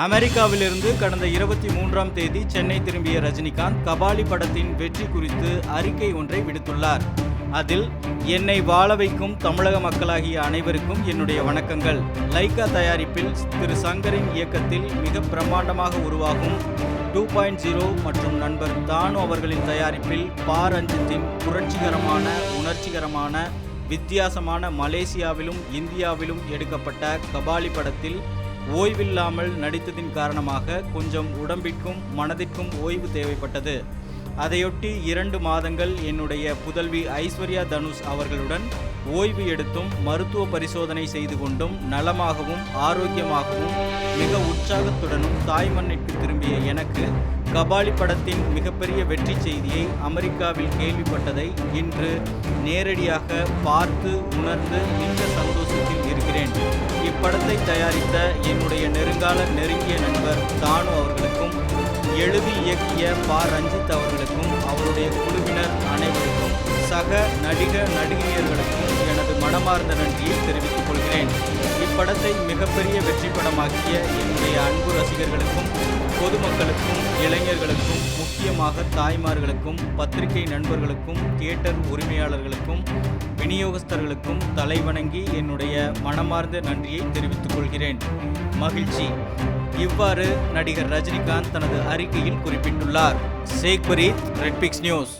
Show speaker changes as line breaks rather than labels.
அமெரிக்காவிலிருந்து கடந்த 23ஆம் தேதி சென்னை திரும்பிய ரஜினிகாந்த் கபாலி படத்தின் வெற்றி குறித்து அறிக்கை ஒன்றை விடுத்துள்ளார். அதில், என்னை வாழ வைக்கும் தமிழக மக்களாகிய அனைவருக்கும் என்னுடைய வணக்கங்கள். லைகா தயாரிப்பில் திரு சங்கரின் இயக்கத்தில் மிக பிரம்மாண்டமாக உருவாகும் 2.0 மற்றும் நண்பர் தானு அவர்களின் தயாரிப்பில் பா ரஞ்சித்தின் புரட்சிகரமான, உணர்ச்சிகரமான, வித்தியாசமான மலேசியாவிலும் இந்தியாவிலும் எடுக்கப்பட்ட கபாலி படத்தில் ஓய்வில்லாமல் நடித்ததின் காரணமாக கொஞ்சம் உடம்பிற்கும் மனதிற்கும் ஓய்வு தேவைப்பட்டது. அதையொட்டி 2 மாதங்கள் என்னுடைய புதல்வி ஐஸ்வர்யா தனுஷ் அவர்களுடன் ஓய்வு எடுத்தும் மருத்துவ பரிசோதனை செய்து கொண்டும் நலமாகவும் ஆரோக்கியமாகவும் மிக உற்சாகத்துடனும் தாய்மண்ணிற்கு திரும்பிய எனக்கு கபாலி படத்தின் மிகப்பெரிய வெற்றி செய்தியை அமெரிக்காவில் கேள்விப்பட்டதை இன்று நேரடியாக பார்த்து உணர்ந்து மிக்க சந்தோஷத்தில் இருக்கிறேன். இப்படத்தை தயாரித்த என்னுடைய நெருங்கிய நண்பர் தானு அவர்களுக்கும், எழுதி இயக்கிய பா ரஞ்சித் அவர்களுக்கும், அவருடைய குழுவினர் அனைவருக்கும், சக நடிகையர்களுக்கும் எனது மனமார்ந்த நன்றியை தெரிவித்துக் கொள்கிறேன். இப்படத்தை மிகப்பெரிய வெற்றி படமாக்கிய என்னுடைய அன்பு ரசிகர்களுக்கும், பொதுமக்களுக்கும், இளைஞர்களுக்கும், முக்கியமாக தாய்மார்களுக்கும், பத்திரிகை நண்பர்களுக்கும், தியேட்டர் உரிமையாளர்களுக்கும், விநியோகஸ்தர்களுக்கும் தலைவணங்கி என்னுடைய மனமார்ந்த நன்றியை தெரிவித்துக் கொள்கிறேன். மகிழ்ச்சி. இவ்வாறு நடிகர் ரஜினிகாந்த் தனது அறிக்கையில் குறிப்பிட்டுள்ளார். ஷேக் பரீத், ரெட் பிக்ஸ் நியூஸ்.